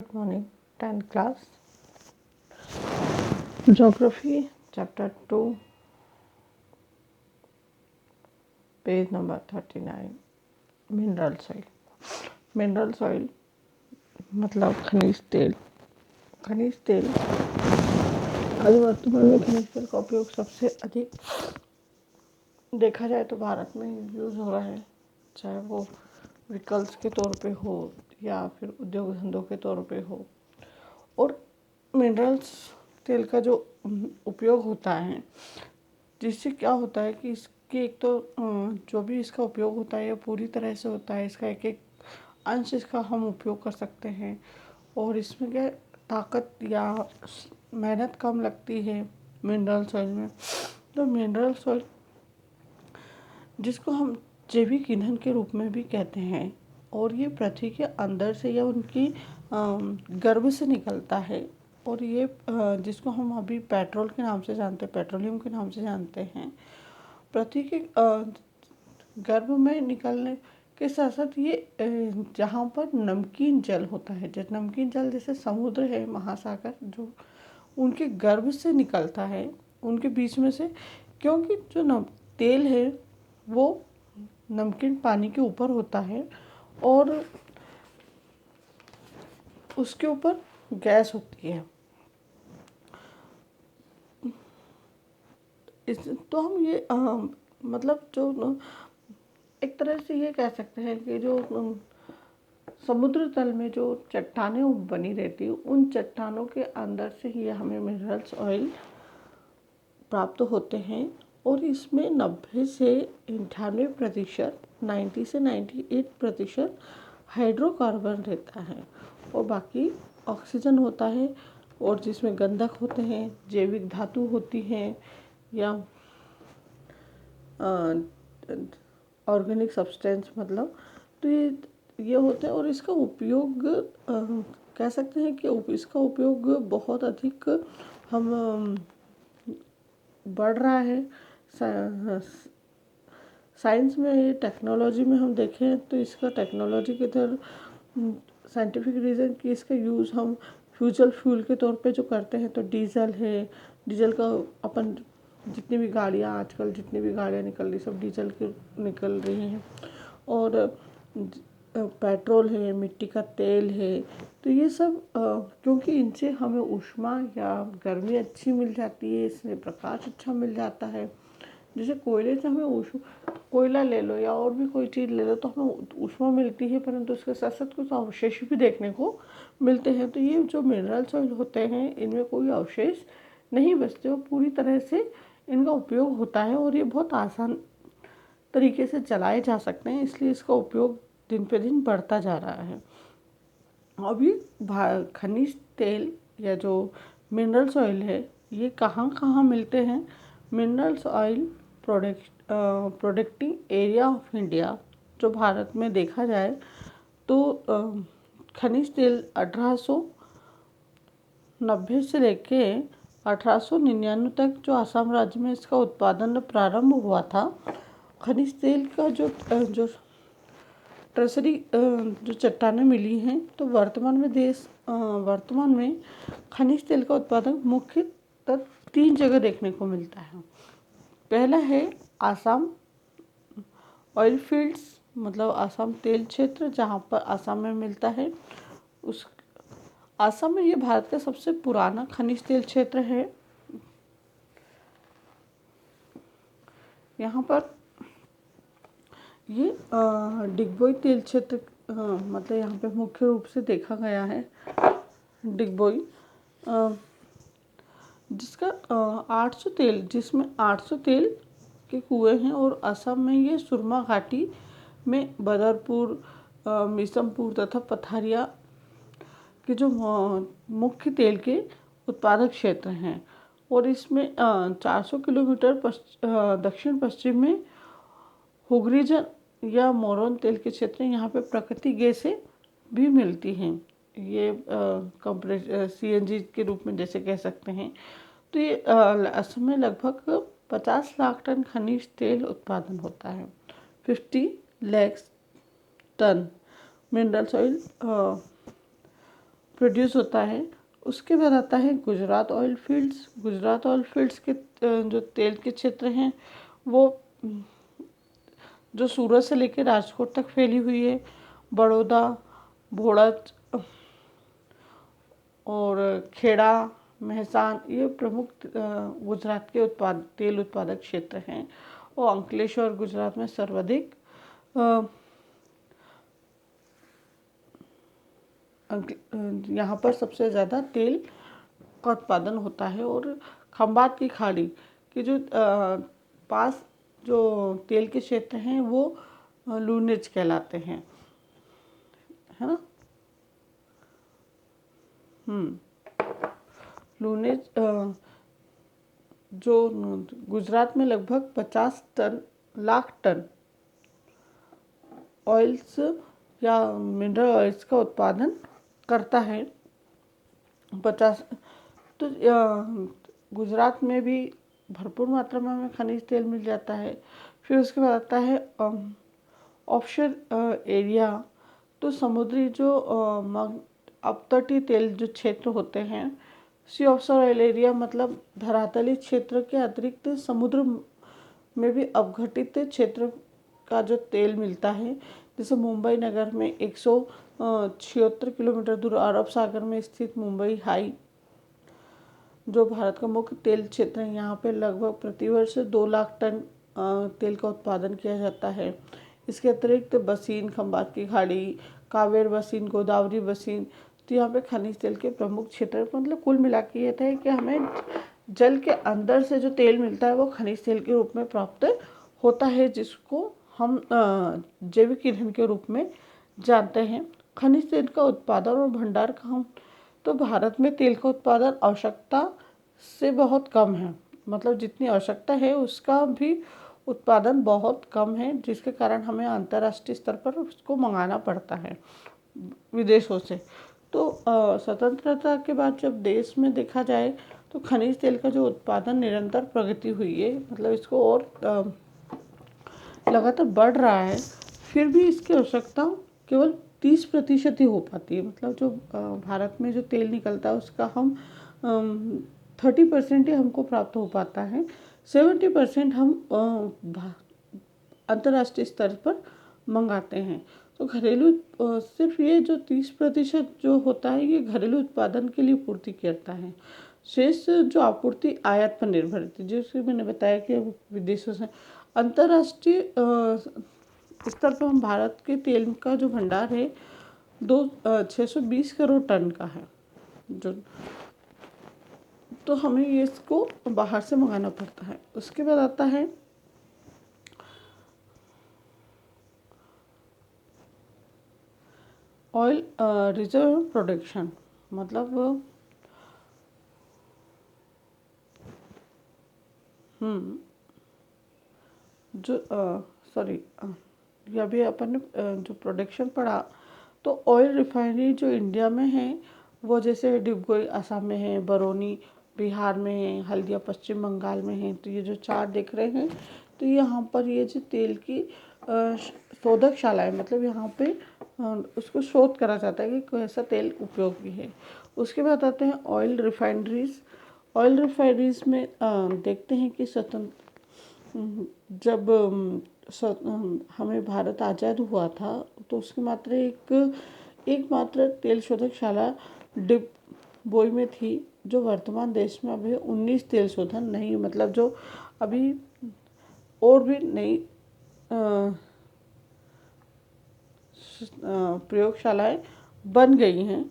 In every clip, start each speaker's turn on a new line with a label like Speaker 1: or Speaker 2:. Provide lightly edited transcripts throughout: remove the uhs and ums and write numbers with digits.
Speaker 1: Good morning, 10th class. Geography, chapter 2, page number 39. Mineral soil. Mineral soil मतलब खनिज तेल. खनिज तेल आज वर्तमान में खनिज तेल का उपयोग सबसे अधिक देखा जाए तो भारत में यूज़ हो रहा है, चाहे वो विकल्प के तौर पे हो या फिर उद्योग धंधों के तौर पे हो. और मिनरल्स तेल का जो उपयोग होता है, जिससे क्या होता है कि इसके एक तो जो भी इसका उपयोग होता है, ये पूरी तरह से होता है. इसका एक एक अंश इसका हम उपयोग कर सकते हैं. और इसमें क्या ताकत या मेहनत कम लगती है मिनरल सॉइल में. तो मिनरल सॉइल, जिसको हम जैविक ईंधन के रूप में भी कहते हैं, और ये पृथ्वी के अंदर से या उनकी गर्भ से निकलता है. और ये जिसको हम अभी पेट्रोल के नाम से जानते हैं, पेट्रोलियम के नाम से जानते हैं, पृथ्वी के गर्भ में निकलने के साथ साथ ये जहाँ पर नमकीन जल होता है, जैसे नमकीन जल जैसे समुद्र है, महासागर, जो उनके गर्भ से निकलता है, उनके बीच में से. क्योंकि जो तेल है वो नमकीन पानी के ऊपर होता है और उसके ऊपर गैस होती है. तो हम ये मतलब जो एक तरह से ये कह सकते हैं कि जो समुद्र तल में जो चट्टानें बनी रहती है, उन चट्टानों के अंदर से ही हमें मिनरल्स ऑयल प्राप्त होते हैं. और इसमें 90 से 98%, 90 से 98% हाइड्रोकार्बन रहता है और बाकी ऑक्सीजन होता है. और जिसमें गंधक होते हैं, जैविक धातु होती हैं या ऑर्गेनिक सब्सटेंस, मतलब तो ये होते हैं. और इसका उपयोग कह सकते हैं कि इसका उपयोग बहुत अधिक हम बढ़ रहा है. साइंस में, टेक्नोलॉजी में हम देखें तो इसका टेक्नोलॉजी की तरफ साइंटिफिक रीज़न कि इसका यूज़ हम फ्यूल के तौर पे जो करते हैं, तो डीजल है. डीजल का अपन जितनी भी गाड़ियाँ आजकल जितनी भी गाड़ियाँ निकल रही, सब डीजल की निकल रही हैं. और पेट्रोल है, मिट्टी का तेल है. तो ये सब क्योंकि इनसे हमें ऊष्मा या गर्मी अच्छी मिल जाती है, इससे प्रकाश अच्छा मिल जाता है. जैसे कोयले से हमें कोयला ले लो या और भी कोई चीज़ ले लो, तो हमें ऊष्मा मिलती है, परंतु उसके साथ साथ कुछ अवशेष भी देखने को मिलते हैं. तो ये जो मिनरल्स होते हैं, इनमें कोई अवशेष नहीं बचते और पूरी तरह से इनका उपयोग होता है. और ये बहुत आसान तरीके से चलाए जा सकते हैं, इसलिए इसका उपयोग दिन पे दिन बढ़ता जा रहा है. अभी खनिज तेल या जो मिनरल्स ऑयल है, ये कहाँ कहाँ मिलते हैं. Minerals oil प्रोडक्टिंग area of India, जो भारत में देखा जाए तो खनिज तेल 1890 से लेके 1899 तक जो असम राज्य में इसका उत्पादन प्रारंभ हुआ था. खनिज तेल का जो ट्रेजरी जो चट्टानें मिली हैं, तो वर्तमान में खनिज तेल का उत्पादन मुख्यतः 3 जगह देखने को मिलता है. पहला है आसाम ऑयल फील्ड्स, मतलब आसाम तेल क्षेत्र, जहाँ पर आसाम में मिलता है. उस आसाम में ये भारत का सबसे पुराना खनिज तेल क्षेत्र है. यहाँ पर ये डिगबोई तेल क्षेत्र, मतलब यहाँ पे मुख्य रूप से देखा गया है डिगबोई, जिसका 800 तेल, जिसमें 800 तेल के कुएं हैं. और असम में ये सुरमा घाटी में बदरपुर, मिसमपुर तथा पथारिया के जो मुख्य तेल के उत्पादक क्षेत्र हैं. और इसमें 400 किलोमीटर दक्षिण पश्चिम में हुगरीजन या मोरन तेल के क्षेत्र हैं. यहाँ पे प्राकृतिक गैसें भी मिलती हैं, ये CNG के रूप में जैसे कह सकते हैं. तो ये असम में लगभग 50 लाख टन खनिज तेल उत्पादन होता है. 50 lakh ton minerals oil produce होता है। उसके बाद आता है Gujarat oil fields. Gujarat oil fields के जो तेल के क्षेत्र हैं वो जो सूरत से लेकर राजकोट तक फैली हुई है। बड़ौदा, भोड़ाच और खेड़ा, मेहसान ये प्रमुख गुजरात के तेल उत्पादक क्षेत्र हैं। और अंकलेश्वर गुजरात में सर्वाधिक यहाँ पर सबसे ज़्यादा तेल का उत्पादन होता है। और खंबात की खाड़ी के जो पास जो तेल के क्षेत्र हैं वो लूनेज कहलाते हैं, है ना। लूनेज जो गुजरात में लगभग 50 लाख टन ऑयल्स या मिनरल ऑयल्स का उत्पादन करता है। 50 तो गुजरात में भी भरपूर मात्रा में हमें खनिज तेल मिल जाता है। फिर उसके बाद आता है ऑफशोर एरिया। तो समुद्री जो अपतटीय तेल जो क्षेत्र होते हैं, सी ऑफशोर ऑयल एरिया मतलब धरातली क्षेत्र के अतिरिक्त समुद्र में भी अपघटित क्षेत्र का जो तेल मिलता है। जैसे मुंबई नगर में 176 किलोमीटर दूर अरब सागर में स्थित मुंबई हाई जो भारत का मुख्य तेल क्षेत्र है, यहाँ पे लगभग प्रतिवर्ष 2 लाख टन तेल का उत्पादन किया जाता है। इसके अतिरिक्त बसीन, खंबात की खाड़ी, कावेर बसीन, गोदावरी बसीन, तो यहाँ पे खनिज तेल के प्रमुख क्षेत्र। मतलब कुल मिला के ये था कि हमें जल के अंदर से जो तेल मिलता है वो खनिज तेल के रूप में प्राप्त होता है, जिसको हम जैविक ईंधन के रूप में जानते हैं। खनिज तेल का उत्पादन और भंडार का हम तो भारत में तेल का उत्पादन आवश्यकता से बहुत कम है। मतलब जितनी आवश्यकता है उसका भी उत्पादन बहुत कम है, जिसके कारण हमें अंतर्राष्ट्रीय स्तर पर उसको मंगाना पड़ता है विदेशों से। तो स्वतंत्रता के बाद जब देश में देखा जाए तो खनिज तेल का जो उत्पादन निरंतर प्रगति हुई है, मतलब इसको और लगातार बढ़ रहा है। फिर भी इसकी आवश्यकता केवल 30% ही हो पाती है। मतलब जो भारत में जो तेल निकलता है उसका हम 30% ही हमको प्राप्त हो पाता है। 70% हम अंतर्राष्ट्रीय स्तर पर मंगाते हैं। तो घरेलू सिर्फ ये जो 30% जो होता है ये घरेलू उत्पादन के लिए पूर्ति करता है। शेष जो आपूर्ति आयात पर निर्भर है, जैसे मैंने बताया कि विदेशों से। अंतर्राष्ट्रीय स्तर पर हम भारत के तेल का जो भंडार है 620 करोड़ टन का है जो, तो हमें ये इसको बाहर से मंगाना पड़ता है। उसके बाद आता है ऑयल रिजर्व प्रोडक्शन। मतलब जो सॉरी ये अभी अपन ने जो प्रोडक्शन पढ़ा, तो ऑयल रिफाइनरी जो इंडिया में है वो जैसे डिगबोई असम में है, बरौनी बिहार में है, हल्दिया पश्चिम बंगाल में है। तो ये जो चार्ट देख रहे हैं, तो यहाँ पर ये जो तेल की शोधकशाला है, मतलब यहाँ पे उसको शोध करा जाता है कि कैसा तेल उपयोगी है। उसके बाद आते हैं ऑयल रिफाइनरीज। ऑयल रिफाइनरीज में देखते हैं कि जब हमें भारत आज़ाद हुआ था तो उसकी मात्र एकमात्र तेल शोधकशाला डिगबोई में थी, जो वर्तमान देश में अभी 19 तेल शोधन नहीं, मतलब जो अभी और भी नई प्रयोगशालाएं बन गई हैं।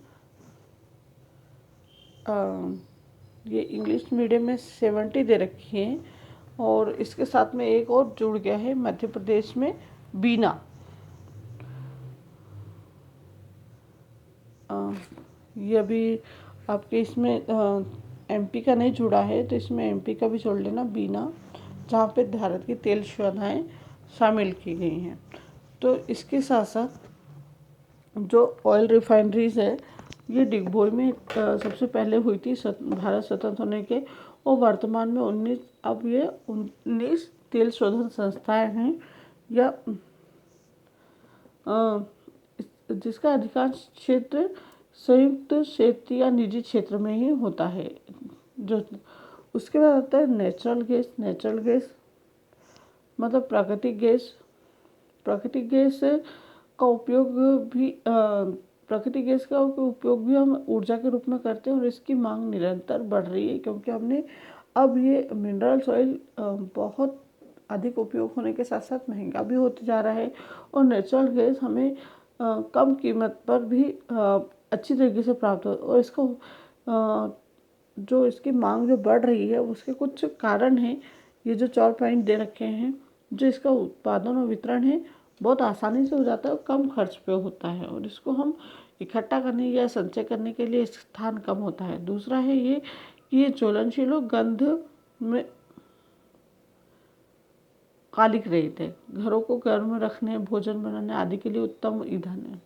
Speaker 1: ये इंग्लिश मीडियम में 70 दे रखी हैं और इसके साथ में एक और जुड़ गया है मध्य प्रदेश में बीना। ये अभी आपके इसमें एमपी का नहीं जुड़ा है, तो इसमें एमपी का भी जोड़ लेना, बीना, जहाँ पे भारत की तेल शोधाएँ शामिल की गई हैं। तो इसके साथ साथ जो ऑयल रिफाइनरीज है ये डिगबोई में सबसे पहले हुई थी भारत स्वतंत्र होने के, और वर्तमान में 19 तेल शोधन संस्थाएं हैं या जिसका अधिकांश क्षेत्र संयुक्त क्षेत्र या निजी क्षेत्र में ही होता है। जो उसके बाद आता है नेचुरल गैस। नेचुरल गैस मतलब प्राकृतिक गैस। प्राकृतिक गैस का उपयोग भी प्राकृतिक गैस का उपयोग भी हम ऊर्जा के रूप में करते हैं और इसकी मांग निरंतर बढ़ रही है, क्योंकि हमने अब ये मिनरल्स ऑयल बहुत अधिक उपयोग होने के साथ साथ महंगा भी होते जा रहा है। और नेचुरल गैस हमें कम कीमत पर भी अच्छी तरीके से प्राप्त हो, और इसको जो इसकी मांग जो बढ़ रही है उसके कुछ कारण हैं। ये जो 4 पॉइंट दे रखे हैं, जो इसका उत्पादन और वितरण है बहुत आसानी से हो जाता है और कम खर्च पे होता है, और इसको हम इकट्ठा करने या संचय करने के लिए स्थान कम होता है। दूसरा है ये कि ये ज्वलनशील और गंध में कालिक रहित है, घरों को गर्म रखने, भोजन बनाने आदि के लिए उत्तम ईंधन है।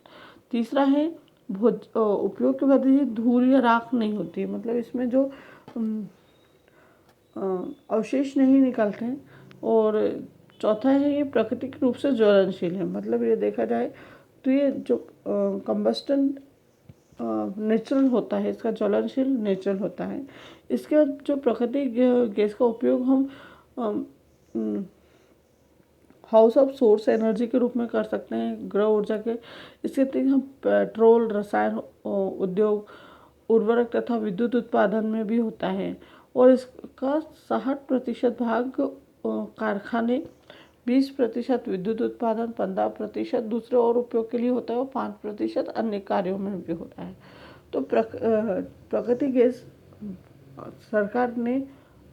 Speaker 1: तीसरा है उपयोग के बाद ये धूल या राख नहीं होती, मतलब इसमें जो अवशेष नहीं निकलते हैं। और चौथा है ये प्राकृतिक रूप से ज्वलनशील है, मतलब ये देखा जाए तो ये जो कंबस्टन नेचुरल होता है, इसका ज्वलनशील नेचुरल होता है। इसके बाद जो प्राकृतिक गैस का उपयोग हम हाउस ऑफ सोर्स एनर्जी के रूप में कर सकते हैं, गृह ऊर्जा के। इसके अतिरिक्त हम पेट्रोल, रसायन उद्योग, उर्वरक तथा विद्युत उत्पादन में भी होता है। और इसका 60% भाग कारखाने, 20% विद्युत उत्पादन, 15% दूसरे और उपयोग के लिए होता है और 5% अन्य कार्यों में भी होता है। तो प्राकृतिक गैस सरकार ने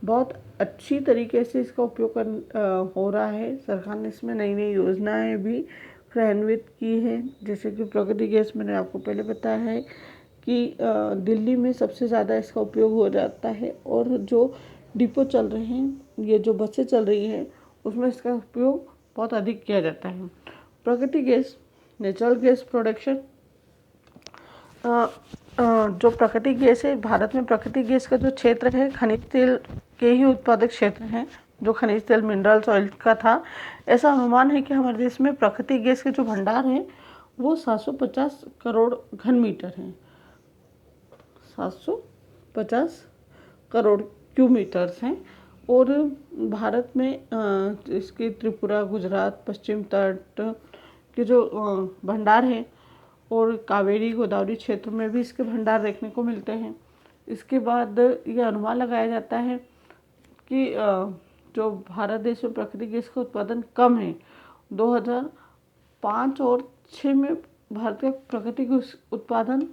Speaker 1: बहुत अच्छी तरीके से इसका उपयोग हो रहा है। सरकार ने इसमें नई नई योजनाएं भी क्रियान्वित की हैं, जैसे कि प्राकृतिक गैस मैंने आपको पहले बताया है कि दिल्ली में सबसे ज़्यादा इसका उपयोग हो जाता है, और जो डिपो चल रहे हैं, ये जो बसें चल रही हैं, उसमें इसका उपयोग बहुत अधिक किया जाता है। प्राकृतिक गैस, नेचुरल गैस प्रोडक्शन, जो प्राकृतिक गैस है, भारत में प्राकृतिक गैस का जो क्षेत्र है खनिज तेल के ही उत्पादक क्षेत्र हैं, जो खनिज तेल मिनरल्स ऑयल का था। ऐसा अनुमान है कि हमारे देश में प्राकृतिक गैस के जो भंडार हैं वो 750 करोड़ घन मीटर हैं, 750 करोड़ क्यूब मीटर्स हैं। और भारत में इसकी त्रिपुरा, गुजरात, पश्चिम तट के जो भंडार हैं, और कावेरी गोदावरी क्षेत्र में भी इसके भंडार देखने को मिलते हैं। इसके बाद ये अनुमान लगाया जाता है कि जो भारत देश में प्राकृतिक गैस का उत्पादन कम है। 2005 और 6 में भारत का प्राकृतिक उत्पादन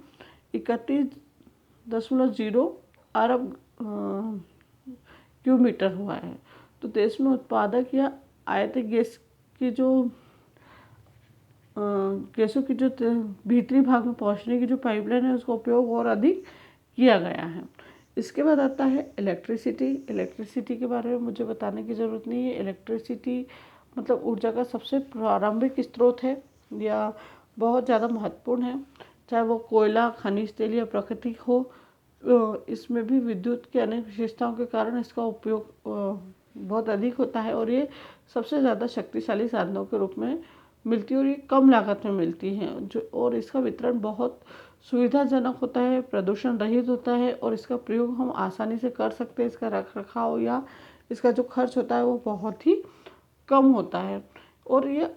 Speaker 1: 31.0 अरब क्यूब मीटर हुआ है। तो देश में उत्पादक या आयातित गैस की जो गैसों की जो भीतरी भाग में पहुंचने की जो पाइपलाइन है, उसका उपयोग और अधिक किया गया है। इसके बाद आता है इलेक्ट्रिसिटी। इलेक्ट्रिसिटी के बारे में मुझे बताने की ज़रूरत नहीं है। इलेक्ट्रिसिटी मतलब ऊर्जा का सबसे प्रारंभिक स्रोत है या बहुत ज़्यादा महत्वपूर्ण है, चाहे वो कोयला, खनिज तेल या प्राकृतिक हो। इसमें भी विद्युत की अनेक विशेषताओं के कारण इसका उपयोग बहुत अधिक होता है, और ये सबसे ज़्यादा शक्तिशाली साधनों के रूप में मिलती है, और ये कम लागत में मिलती है जो, और इसका वितरण बहुत सुविधाजनक होता है, प्रदूषण रहित होता है, और इसका प्रयोग हम आसानी से कर सकते हैं। इसका रख रखाव या इसका जो खर्च होता है वो बहुत ही कम होता है। और ये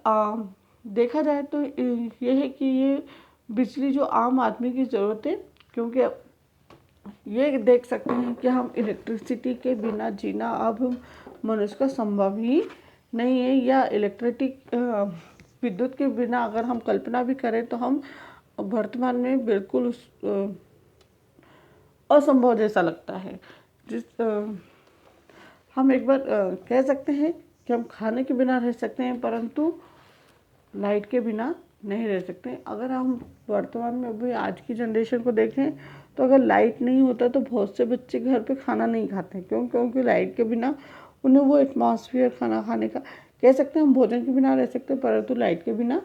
Speaker 1: देखा जाए तो ये है कि ये बिजली जो आम आदमी की ज़रूरत है, क्योंकि ये देख सकते हैं कि हम इलेक्ट्रिसिटी के बिना जीना अब मनुष्य का संभव ही नहीं है, या इलेक्ट्रिक विद्युत के बिना अगर हम कल्पना भी करें तो हम वर्तमान में बिल्कुल असंभव जैसा लगता है। हम एक बार कह सकते हैं कि हम खाने के बिना रह सकते हैं, परंतु लाइट के बिना नहीं रह सकते। अगर हम वर्तमान में अभी आज की जनरेशन को देखें तो अगर लाइट नहीं होता तो बहुत से बच्चे घर पे खाना नहीं खाते। क्योंकि लाइट के बिना उन्हें वो एटमॉस्फेयर खाना खाने का, कह सकते हैं हम भोजन के बिना रह सकते हैं, परंतु लाइट के बिना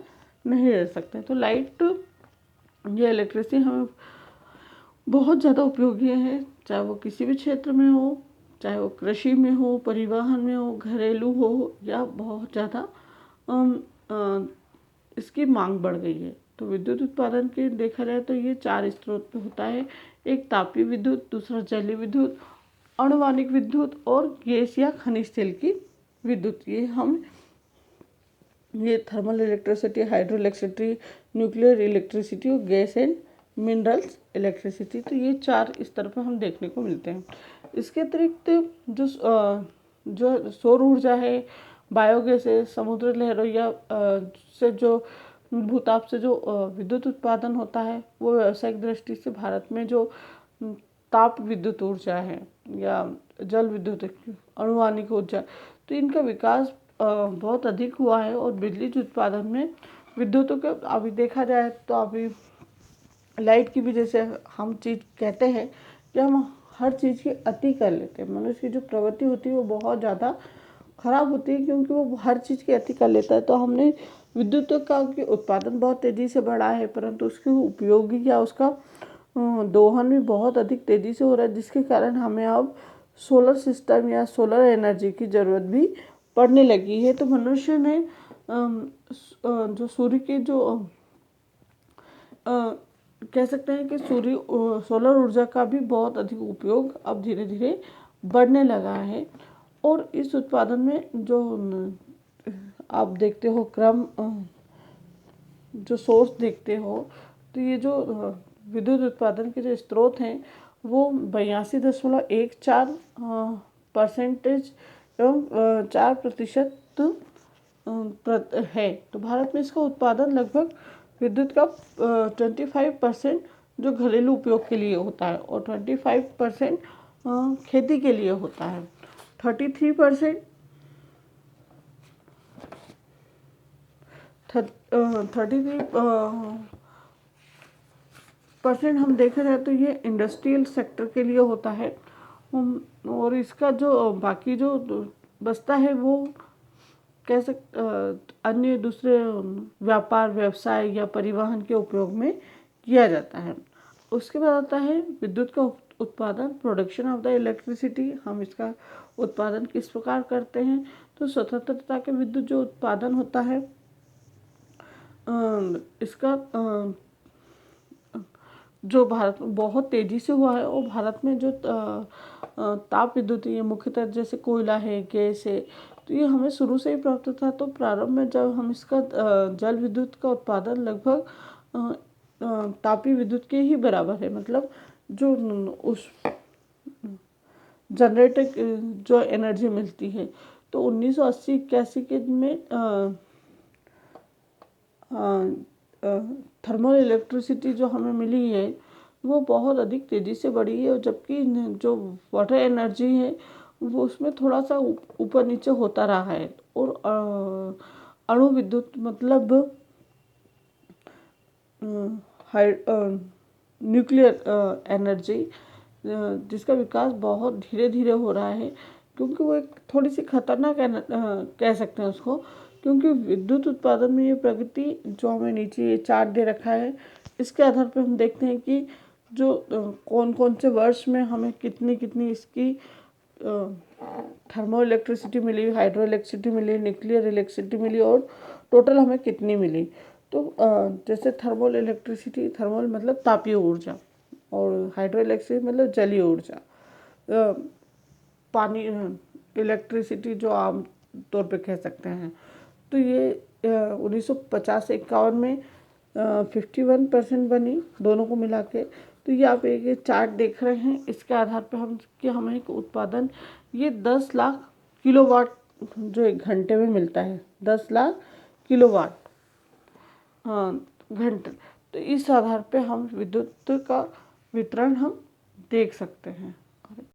Speaker 1: नहीं रह सकते। तो लाइट या इलेक्ट्रिसिटी हमें बहुत ज़्यादा उपयोगी है, चाहे वो किसी भी क्षेत्र में हो, चाहे वो कृषि में हो, परिवहन में हो, घरेलू हो, या बहुत ज़्यादा इसकी मांग बढ़ गई है। तो विद्युत उत्पादन के देखा जाए तो ये 4 स्रोत पे होता है। एक तापीय विद्युत, दूसरा जलीय विद्युत, आणुवानिक विद्युत और गैस या खनिज तेल की विद्युत। ये thermal electricity, hydro electricity, nuclear electricity और गैस एंड मिनरल्स इलेक्ट्रिसिटी। तो ये 4 स्तर पर हम देखने को मिलते हैं। इसके अतिरिक्त जो सौर ऊर्जा है, बायोगैस है, समुद्र लहरों या से जो भूताप से जो विद्युत उत्पादन होता है, वो व्यावसायिक दृष्टि से भारत में जो ताप विद्युत ऊर्जा है या जल विद्युत आणुवानिक ऊर्जा, तो इनका विकास बहुत अधिक हुआ है। और बिजली उत्पादन में विद्युतों के अभी देखा जाए तो अभी लाइट की भी, जैसे हम चीज़ कहते हैं कि हम हर चीज़ की अति कर लेते हैं। मनुष्य की जो प्रवृत्ति होती है वो बहुत ज़्यादा खराब होती है, क्योंकि वो हर चीज़ की अति कर लेता है। तो हमने विद्युत का उत्पादन बहुत तेज़ी से बढ़ा है, परंतु उसके उपयोगी या उसका दोहन भी बहुत अधिक तेज़ी से हो रहा है, जिसके कारण हमें अब सोलर सिस्टम या सोलर एनर्जी की ज़रूरत भी पड़ने लगी है। तो मनुष्य ने जो सूर्य की जो कह सकते हैं कि सोलर ऊर्जा का भी बहुत अधिक उपयोग अब धीरे धीरे बढ़ने लगा है। और इस उत्पादन में जो आप देखते हो जो सोर्स देखते हो, तो ये जो विद्युत उत्पादन के जो स्रोत हैं वो 82.14% एवं 4% है। तो भारत में इसका उत्पादन लगभग विद्युत का 25% जो घरेलू उपयोग के लिए होता है और 25% खेती के लिए होता है। 33% हम देखा जाए तो ये इंडस्ट्रियल सेक्टर के लिए होता है। और इसका जो बाकी जो बचता है वो अन्य दूसरे व्यापार, व्यवसाय या परिवहन के उपयोग में किया जाता है। उसके बाद आता है विद्युत का उत्पादन, प्रोडक्शन ऑफ द इलेक्ट्रिसिटी। हम इसका उत्पादन किस प्रकार करते हैं? तो स्वतंत्रता के विद्युत जो उत्पादन होता है, इसका जो भारत में बहुत तेज़ी से हुआ है। और भारत में जो ताप विद्युत है, मुख्यतः जैसे कोयला है, गैस है, तो ये हमें शुरू से ही प्राप्त था। तो प्रारंभ में जब हम इसका जल विद्युत का उत्पादन लगभग तापीय विद्युत के ही बराबर है, मतलब जो उस जनरेटर जो एनर्जी मिलती है। तो 1980-81 के में थर्मल इलेक्ट्रिसिटी जो हमें मिली है वो बहुत अधिक तेज़ी से बढ़ी है। और जबकि जो वाटर एनर्जी है वो उसमें थोड़ा सा ऊपर नीचे होता रहा है। और अणु विद्युत मतलब न्यूक्लियर एनर्जी, जिसका विकास बहुत धीरे धीरे हो रहा है, क्योंकि वो एक थोड़ी सी खतरनाक कह सकते हैं उसको। क्योंकि विद्युत उत्पादन में ये प्रगति जो हमें नीचे ये चार्ट दे रखा है, इसके आधार पर हम देखते हैं कि जो कौन कौन से वर्ष में हमें कितनी कितनी इसकी थर्मो इलेक्ट्रिसिटी मिली, हाइड्रो इलेक्ट्रिसिटी मिली, न्यूक्लियर इलेक्ट्रिसिटी मिली और टोटल हमें कितनी मिली। तो जैसे थर्मल इलेक्ट्रिसिटी, थर्मल मतलब तापीय ऊर्जा, और हाइड्रो इलेक्ट्रिसिटी मतलब जलीय ऊर्जा। पानी इलेक्ट्रिसिटी जो आम तौर पे कह सकते हैं। तो ये 1950-51 में 51% बनी दोनों को मिला के। तो ये आप एक चार्ट देख रहे हैं, इसके आधार पर हमें एक उत्पादन ये 10 लाख किलोवाट जो एक घंटे में मिलता है, 10 लाख किलोवाट घंटे। तो इस आधार पे हम विद्युत का वितरण हम देख सकते हैं।